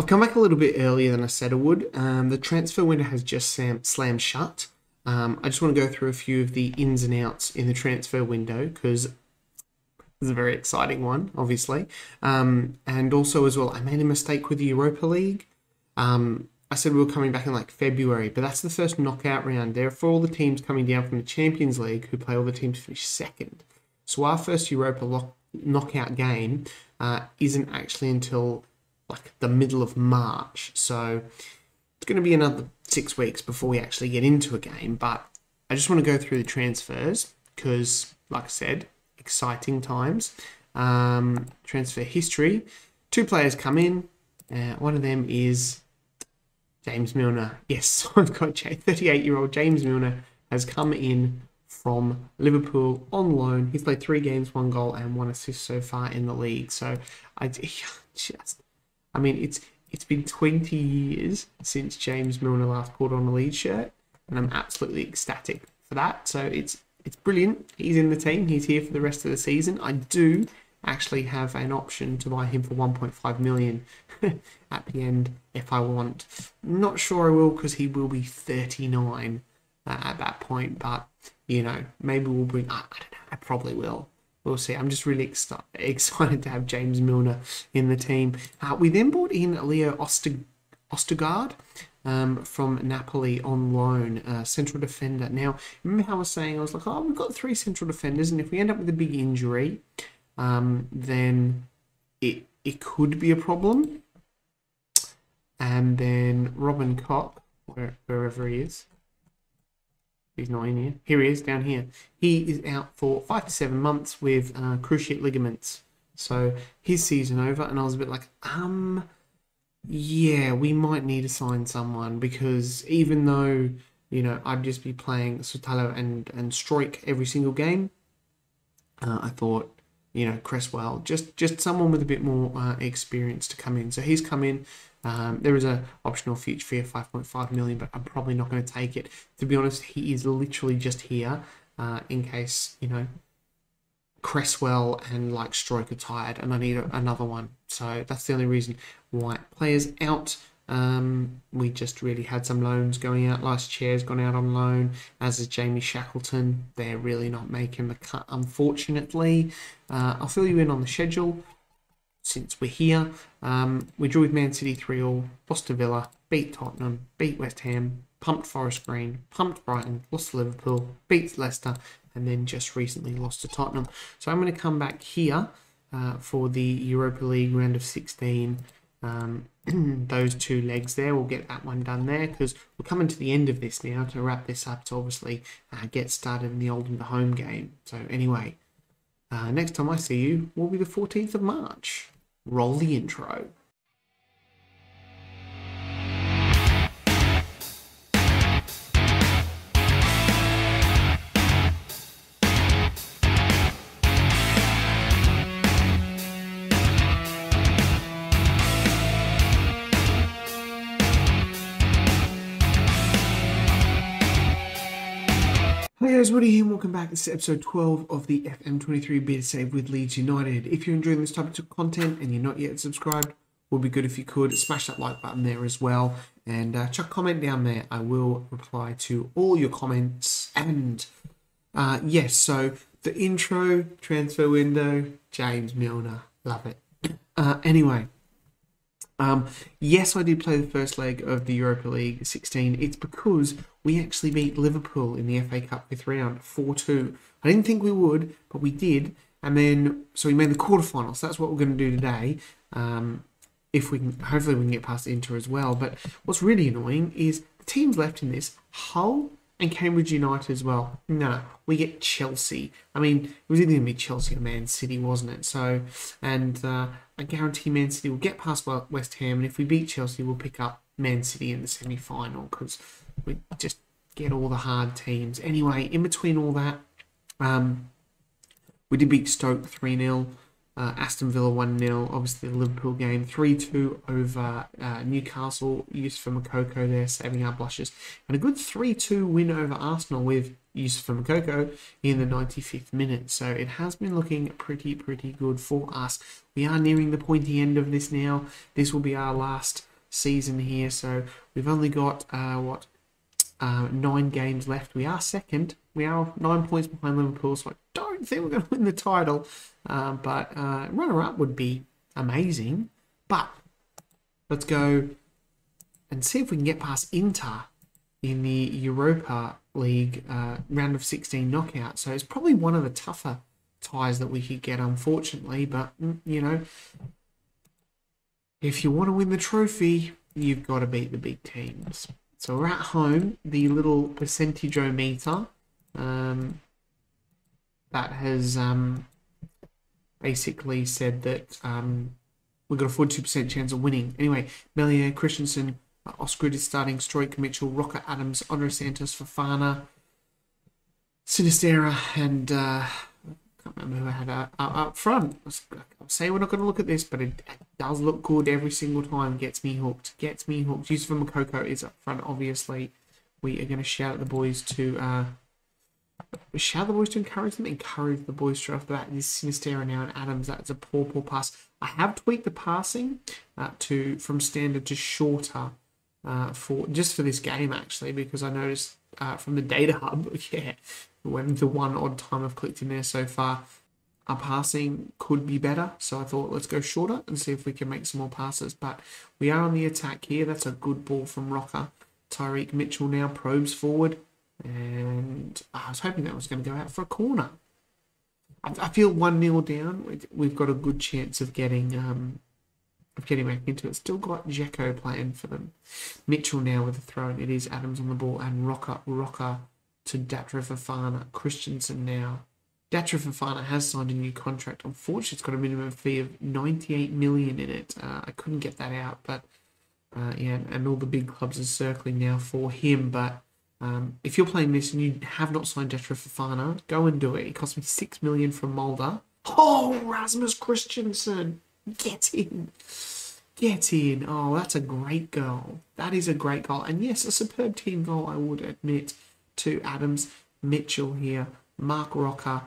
come back a little bit earlier than I said I would. The transfer window has just slammed shut. I just want to go through a few of the ins and outs in the transfer window because it's a very exciting one, obviously. And also as well, I made a mistake with the Europa League. I said we were coming back in like February, but that's the first knockout round. There for all the teams coming down from the Champions League who play all the teams finish second. So our first Europa knockout game isn't actually until like the middle of March. So it's going to be another 6 weeks before we actually get into a game. But I just want to go through the transfers because, like I said, exciting times. Transfer history. 2 players come in. One of them is James Milner. Yes, I've got 38-year-old James Milner has come in from Liverpool on loan. He's played 3 games, 1 goal and 1 assist so far in the league. So I mean, it's been 20 years since James Milner last put on a Leeds shirt, and I'm absolutely ecstatic for that. So it's brilliant. He's in the team. He's here for the rest of the season. I do actually have an option to buy him for 1.5 million at the end if I want. Not sure I will because he will be 39 at that point, but you know, maybe we'll bring. I don't know. I probably will. We'll see. I'm just really excited to have James Milner in the team. We then brought in Leo Ostergaard from Napoli on loan, central defender. Now, remember how I was saying, I was like, oh, we've got 3 central defenders, and if we end up with a big injury, then it could be a problem. And then Robin Kopp, wherever he is. He's not in here. Here he is, down here. He is out for 5 to 7 months with cruciate ligaments. So his season over, and I was a bit like, yeah, we might need to sign someone because even though, you know, I'd just be playing Sotalo and Stroik every single game, I thought, you know, Cresswell, just someone with a bit more experience to come in. So he's come in. There is an optional future fee of 5.5 million, but I'm probably not going to take it. To be honest, he is literally just here in case, you know, Cresswell and like Stroke are tired and I need another one. So that's the only reason why. Players out. We just really had some loans going out. Last year's gone out on loan, as is Jamie Shackleton. They're really not making the cut, unfortunately. I'll fill you in on the schedule. Since we're here, we drew with Man City 3-3, lost to Villa, beat Tottenham, beat West Ham, pumped Forest Green, pumped Brighton, lost to Liverpool, beat Leicester, and then just recently lost to Tottenham. So I'm going to come back here for the Europa League round of 16. Those 2 legs there, we'll get that one done there because we're coming to the end of this now to wrap this up to obviously get started in the Oldham home game. So anyway, next time I see you will be the 14th of March. Roll the intro. Hey guys, Woody here and welcome back. This is episode 12 of the FM23 BETA save with Leeds United. If you're enjoying this type of content and you're not yet subscribed, it would be good if you could smash that like button there as well and chuck a comment down there. I will reply to all your comments. And yes, so the intro, transfer window, James Milner, love it. Anyway. Yes, I did play the first leg of the Europa League 16. It's because we actually beat Liverpool in the FA Cup fifth round 4-2. I didn't think we would, but we did. And then, so we made the quarterfinals. That's what we're going to do today. If we can, hopefully we can get past Inter as well. But what's really annoying is the teams left in this, Hull and Cambridge United as well. No, we get Chelsea. I mean, it was either going to be Chelsea or Man City, wasn't it? So, and I guarantee Man City will get past West Ham, and if we beat Chelsea, we'll pick up Man City in the semi-final because we just get all the hard teams. Anyway, in between all that, we did beat Stoke 3-0. Aston Villa 1-0, obviously the Liverpool game, 3-2 over Newcastle, Yusufa Moukoko there, saving our blushes, and a good 3-2 win over Arsenal with Yusufa Moukoko in the 95th minute. So it has been looking pretty good for us. We are nearing the pointy end of this now. This will be our last season here. So we've only got 9 games left. We are second. We are 9 points behind Liverpool, so I don't think we're going to win the title. But runner-up would be amazing. But let's go and see if we can get past Inter in the Europa League round of 16 knockout. So it's probably one of the tougher ties that we could get, unfortunately. But, you know, if you want to win the trophy, you've got to beat the big teams. So we're at home. The little percentage-o-meter that has basically said that we've got a 42% chance of winning. Anyway, Melier, Christensen, Osgood is starting, Stroik, Mitchell, Rocker, Adams, Andre Santos, Fofana, Sinistera, and I can't remember who I had up front. I'll say we're not going to look at this, but it does look good every single time. Gets me hooked. Yusuf Makoko is up front, obviously. We are going to shout at the boys to encourage them. Encourage the boys straight off the bat. This Sinistera now and Adams. That's a poor pass. I have tweaked the passing from standard to shorter for this game, actually, because I noticed from the data hub, when the one odd time I've clicked in there so far, our passing could be better. So I thought, let's go shorter and see if we can make some more passes. But we are on the attack here. That's a good ball from Rocker. Tyreek Mitchell now probes forward. And I was hoping that was going to go out for a corner. I feel 1-0 down. We've got a good chance of getting back into it. Still got Dzeko playing for them. Mitchell now with a throw. It is Adams on the ball and Rocker to Datra Fofana. Christensen now. Datra Fofana has signed a new contract. Unfortunately, it's got a minimum fee of 98 million in it. I couldn't get that out, but and all the big clubs are circling now for him. But if you're playing this and you have not signed Datra Fofana, go and do it. It cost me 6 million from Mulder. Oh, Rasmus Christensen, get in. Oh, that's a great goal. That is a great goal. And yes, a superb team goal, I would admit, to Adams, Mitchell here, Mark Rocker.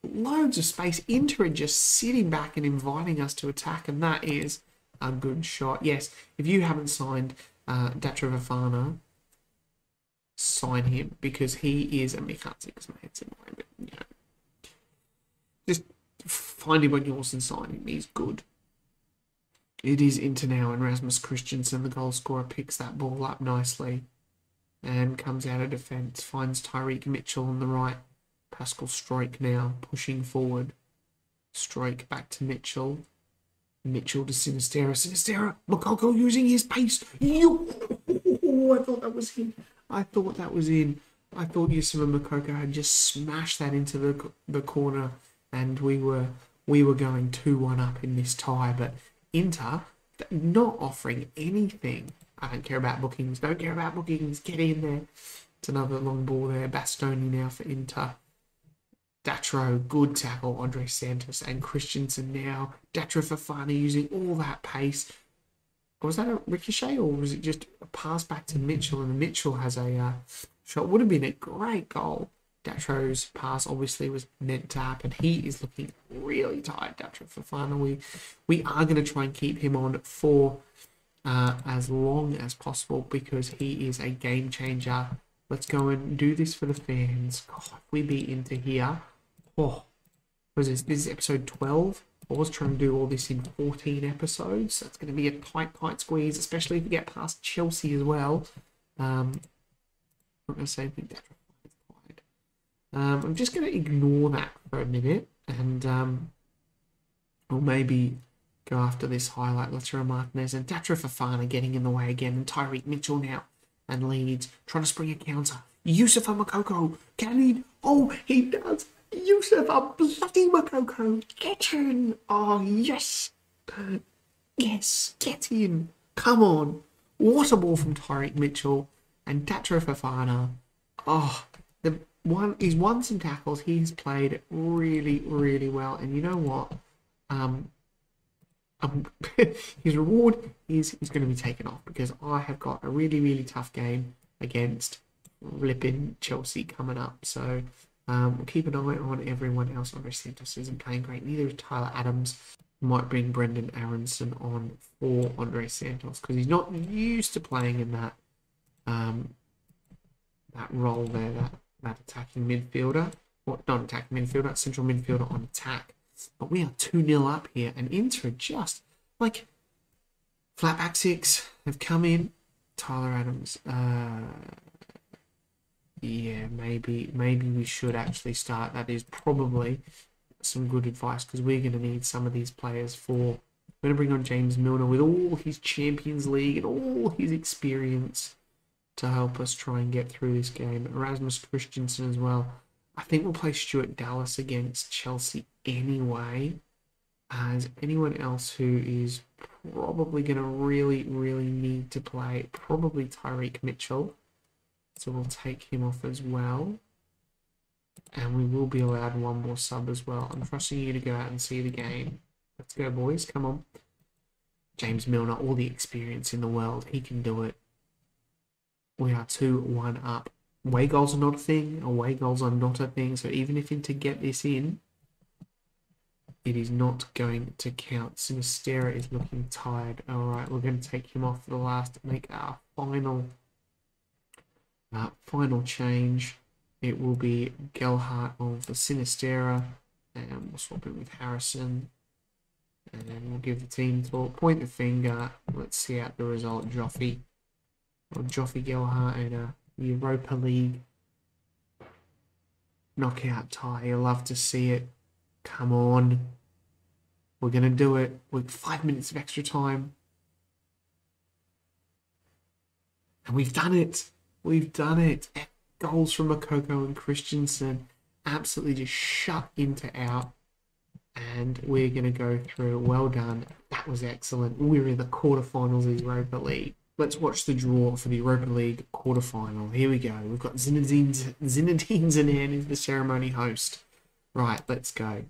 Loads of space. Inter just sitting back and inviting us to attack, and that is a good shot. Yes, if you haven't signed Datra Fofana, sign him, because he is, and we can't see because my head's in the way, but, you know, just find him on yours and sign him. He's good. It is Inter now, and Rasmus Christensen, the goal scorer, picks that ball up nicely and comes out of defence, finds Tyreek Mitchell on the right. Pascal Stroik now pushing forward. Stroik back to Mitchell. Mitchell to Sinistera. Makoko using his pace. I thought that was in. I thought Yusuf Makoko had just smashed that into the corner, and we were going 2-1 up in this tie. But Inter not offering anything. I don't care about bookings. Don't care about bookings. Get in there. It's another long ball there. Bastoni now for Inter. Datro, good tackle. Andre Santos and Christensen now. Datra Fofana using all that pace. Was that a ricochet, or was it just a pass back to Mitchell? And Mitchell has a shot. Would have been a great goal. Datro's pass obviously was meant to happen. He is looking really tired, Datra Fofana. We are going to try and keep him on for as long as possible, because he is a game changer. Let's go and do this for the fans. God, if we beat Inter here. Oh, what is this? This is episode 12. I was trying to do all this in 14 episodes. So it's going to be a tight squeeze, especially if we get past Chelsea as well. I'm not going to say anything. I'm just going to ignore that for a minute, and we'll maybe go after this highlight. Lautaro Martinez and Datra Fofana getting in the way again, and Tyreek Mitchell now, and Leeds trying to spring a counter. Yusuf Makoko, can he? Oh, he does. Yusuf bloody Makoko, get in. Oh, yes. Yes, get in. Come on. What a ball from Tyreek Mitchell and Datra Fofana. Oh, he's won some tackles. He's played really, really well. And you know what? His reward is going to be taken off, because I have got a really, really tough game against flipping Chelsea coming up. So we'll keep an eye on everyone else. Andre Santos isn't playing great. Neither is Tyler Adams. Might bring Brendan Aronson on for Andre Santos because he's not used to playing in that that role there, that attacking midfielder. Or not attacking midfielder, central midfielder on attack. But we are 2-0 up here, and Inter just like flat back six have come in. Tyler Adams. Yeah, maybe we should actually start. That is probably some good advice because we're going to need some of these players for. We're going to bring on James Milner with all his Champions League and all his experience to help us try and get through this game. Erasmus Christensen as well. I think we'll play Stuart Dallas against Chelsea anyway, as anyone else who is probably going to really need to play, probably Tyreek Mitchell. So we'll take him off as well. And we will be allowed one more sub as well. I'm trusting you to go out and see the game. Let's go, boys. Come on. James Milner, all the experience in the world. He can do it. We are 2-1 up. Away goals are not a thing. Away goals are not a thing. So even if to get this in, it is not going to count. Sinistera is looking tired. All right, we're going to take him off for the last, make our final change. It will be Gelhardt on for Sinistera, and we'll swap it with Harrison. And then we'll give the team talk, point the finger. Let's see out the result, Joffy. Or Joffy Gelhardt in a Europa League knockout tie. You'll love to see it. Come on. We're going to do it with 5 minutes of extra time. And we've done it. We've done it. Goals from Makoko and Christensen. Absolutely just shut into out. And we're going to go through. Well done. That was excellent. We're in the quarterfinals of the Europa League. Let's watch the draw for the Europa League quarterfinal. Here we go. We've got Zinedine Zidane as the ceremony host. Right, let's go.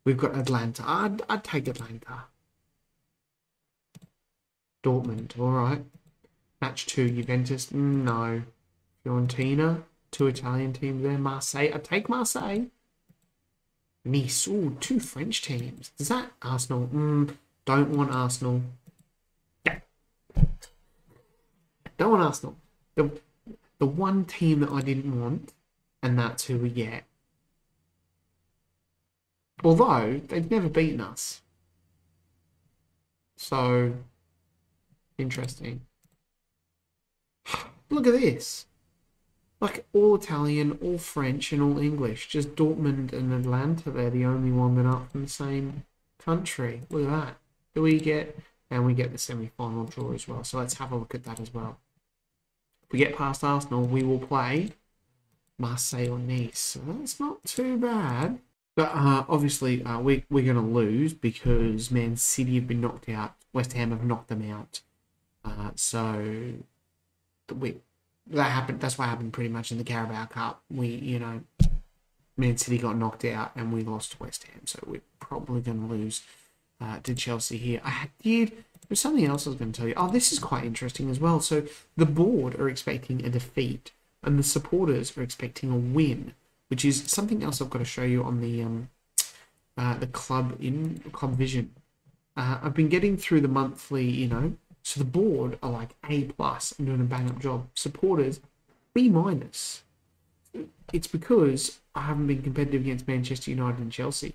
We've got Atlanta. I'd take Atlanta. Dortmund, all right. Match 2, Juventus. No. Fiorentina. 2 Italian teams there. Marseille. I'd take Marseille. Nice. Ooh, 2 French teams. Does that Arsenal? Don't want Arsenal. Don't want Arsenal. The one team that I didn't want, and that's who we get. Although they've never beaten us. So interesting. Look at this. Like all Italian, all French, and all English. Just Dortmund and Atlanta, they're the only one that aren't from the same country. Look at that. Do we get... And we get the semi-final draw as well. So let's have a look at that as well. If we get past Arsenal, we will play Marseille or Nice. So that's not too bad. But obviously, we're going to lose because Man City have been knocked out. West Ham have knocked them out. So that happened. That's what happened pretty much in the Carabao Cup. Man City got knocked out and we lost to West Ham. So we're probably going to lose to Chelsea here. There's something else I was going to tell you. Oh, this is quite interesting as well. So the board are expecting a defeat and the supporters are expecting a win, which is something else I've got to show you on the club Club Vision. I've been getting through the monthly, so the board are like A+ and doing a bang-up job. Supporters, B-. It's because I haven't been competitive against Manchester United and Chelsea,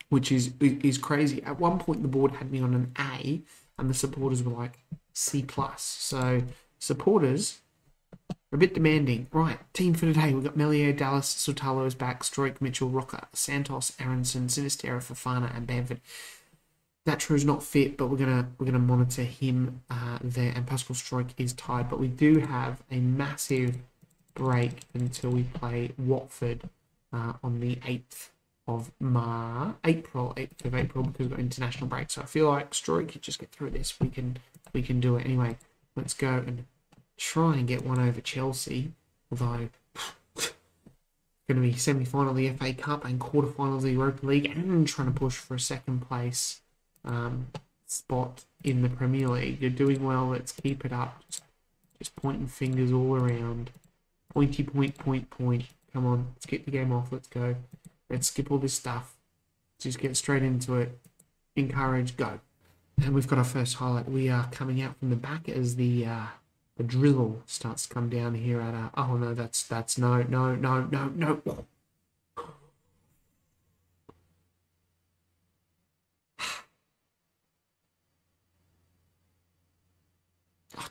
which is crazy. At one point, the board had me on an A, and the supporters were like C+. So supporters are a bit demanding. Right, team for today. We've got Melier, Dallas, Sotalo is back, Stroik, Mitchell, Rocker, Santos, Aronson, Sinistera, Fofana, and Bamford. Natro's not fit, but we're gonna monitor him there. And Pascal Stroik is tired, but we do have a massive break until we play Watford on the 8th of April, because we've got international break. So I feel like Stroik could just get through this. We can do it anyway. Let's go and try and get one over Chelsea. Although going to be semi-final of the FA Cup and quarter-final of the Europa League, and trying to push for a second place spot in the Premier League. You're doing well. Let's keep it up. Just pointing fingers all around. Pointy point. Come on, let's get the game off. Let's go. Let's skip all this stuff. Just get straight into it. encourage, go. And we've got our first highlight. We are coming out from the back as the drizzle starts to come down here at our... Oh, no, that's no.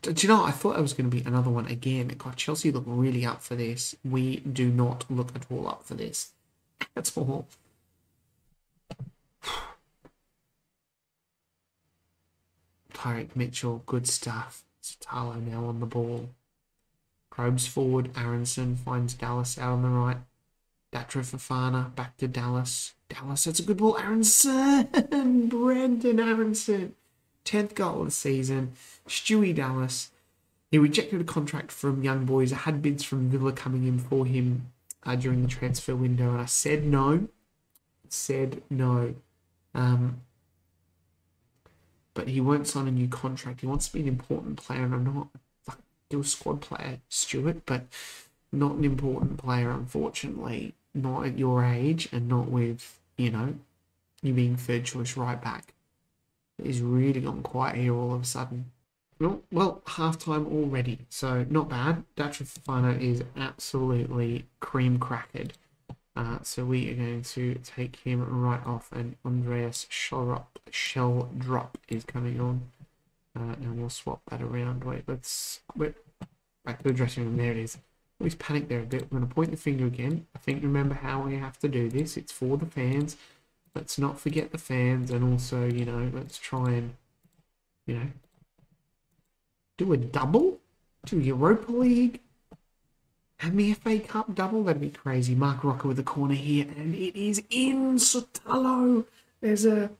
Do you know, I thought it was going to be another one again. God, Chelsea look really up for this. We do not look at all up for this. That's all. Tyreek Mitchell, good stuff. Sotalo now on the ball. Probes forward. Aronson finds Dallas out on the right. Datra Fofana back to Dallas. Dallas, that's a good ball. Aronson! Brendan Aronson. 10th goal of the season. Stewie Dallas. He rejected a contract from Young Boys. I had bids from Villa coming in for him during the transfer window, and I said no. But he won't sign a new contract. He wants to be an important player, and I'm not still a squad player, Stuart, but not an important player, unfortunately. Not at your age, and not with, you being third choice right back. He's really gone quiet here all of a sudden. Well, half-time already, so not bad. Datra Fofana is absolutely cream-crackered. So we are going to take him right off, and Andreas Sheldrop is coming on. And we'll swap that around. Wait, back to the dressing room. There it is. Always panic there a bit. We're going to point the finger again. I think remember how we have to do this. It's for the fans. Let's not forget the fans, and also, let's try and, do a double? Do Europa League? And the FA Cup double? That'd be crazy. Mark Rocker with the corner here, and it is in. Sotalo. There's the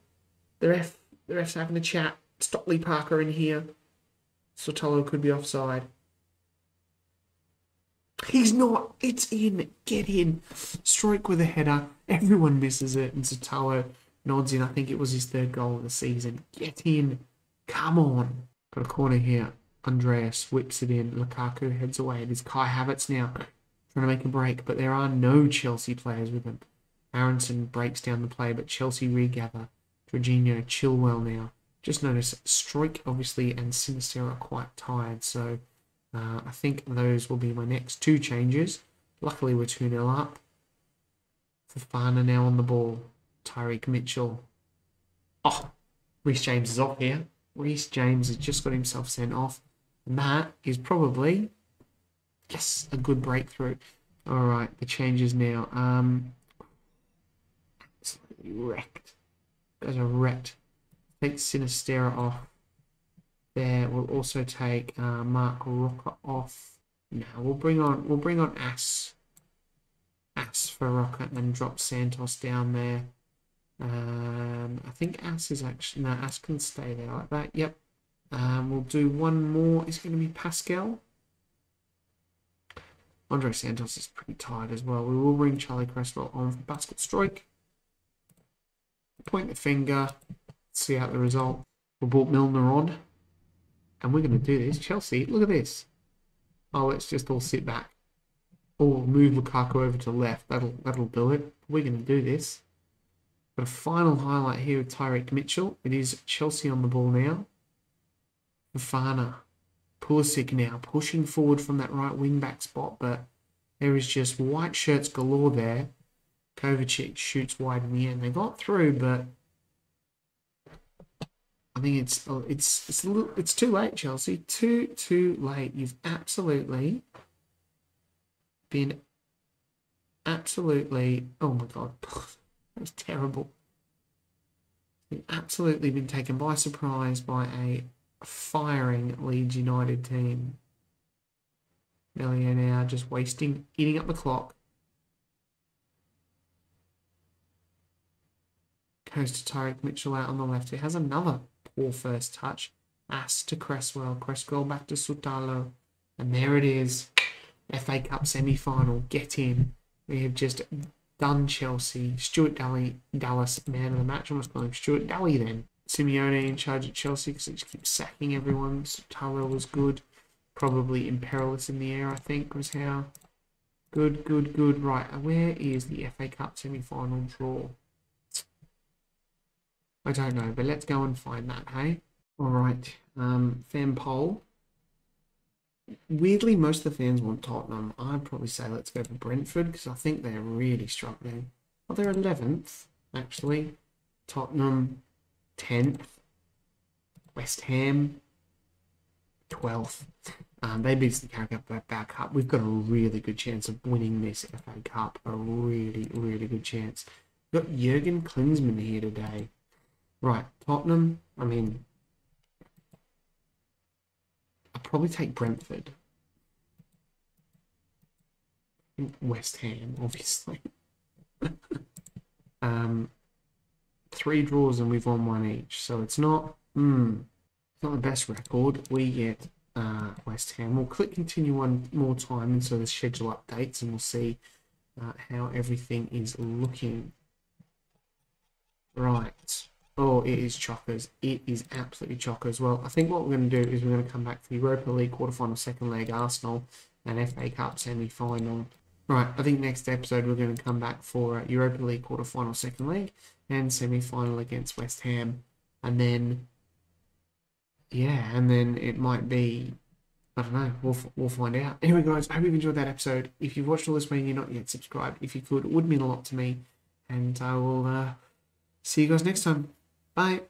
ref's having a chat. Stockley Parker in here. Sotalo could be offside. He's not. It's in. Get in. Stroke with a header. Everyone misses it, and Sotalo nods in. I think it was his third goal of the season. Get in. Come on. Got a corner here. Andreas whips it in. Lukaku heads away. It is Kai Havertz now trying to make a break, but there are no Chelsea players with him. Aronson breaks down the play, but Chelsea regather. Jorginho, Chilwell now. Just notice Stroik, obviously, and Sinister are quite tired, so I think those will be my next two changes. Luckily, we're 2-0 up. Fofana now on the ball. Tyreek Mitchell. Oh, Reece James is off here. Reece James has just got himself sent off. And that is probably, yes, a good breakthrough. All right, the changes now. Absolutely wrecked. Guys are wrecked. Take Sinistera off. There, we'll also take Mark Rocker off. No, we'll bring on Ass for Rocker and drop Santos down there. I think Ass is actually, no, Ass can stay there like that. Yep. We'll do one more. Is it going to be Pascal? Andre Santos is pretty tired as well. We will bring Charlie Cresswell on for basket strike. Point the finger. See out the result. We'll brought Milner on. And we're going to do this. Chelsea, look at this. Oh, let's just all sit back. Or move Lukaku over to the left. That'll do it. We're going to do this. Got a final highlight here with Tyreek Mitchell. It is Chelsea on the ball now. Fofana. Pulisic now pushing forward from that right wing back spot, but there is just white shirts galore there. Kovacic shoots wide in the end. They got through, but I think it's too late, Chelsea. Too late. You've absolutely been oh my god. That was terrible. You've absolutely been taken by surprise by a firing Leeds United team. Melia now just eating up the clock. Goes to Tyreek Mitchell out on the left. He has another poor first touch. Ass to Cresswell. Cresswell back to Sotalo. And there it is. FA Cup semi-final. Get in. We have just done Chelsea. Stuart Dallas, man of the match. I'm just calling him Stuart Daly then. Simeone in charge at Chelsea because he just keeps sacking everyone. Sotalo was good. Probably imperilous in the air, I think, was how. Good. Right, where is the FA Cup semi-final draw? I don't know, but let's go and find that, hey? All right, fan poll. Weirdly, most of the fans want Tottenham. I'd probably say let's go for Brentford because I think they're really struggling. Oh, they're 11th, actually. Tottenham, 10th. West Ham, 12th. They beat the Carabao Cup. We've got a really good chance of winning this FA Cup. A really, really good chance. We've got Jurgen Klinsmann here today. Right, Tottenham. I mean, I'll probably take Brentford. West Ham, obviously. 3 draws and we've won 1 each. So it's not the best record. We get West Ham. We'll click continue one more time into the schedule updates and we'll see how everything is looking. Right. Oh, it is chockers. It is absolutely chockers. Well, I think what we're going to do is we're going to come back for Europa League quarterfinal second leg Arsenal and FA Cup semi-final. Right, I think next episode we're going to come back for Europa League quarterfinal second leg and semi-final against West Ham. And then, yeah, and then it might be, I don't know, we'll find out. Anyway, guys, I hope you've enjoyed that episode. If you've watched all this and you're not yet subscribed, if you could, it would mean a lot to me. And I will see you guys next time. Bye.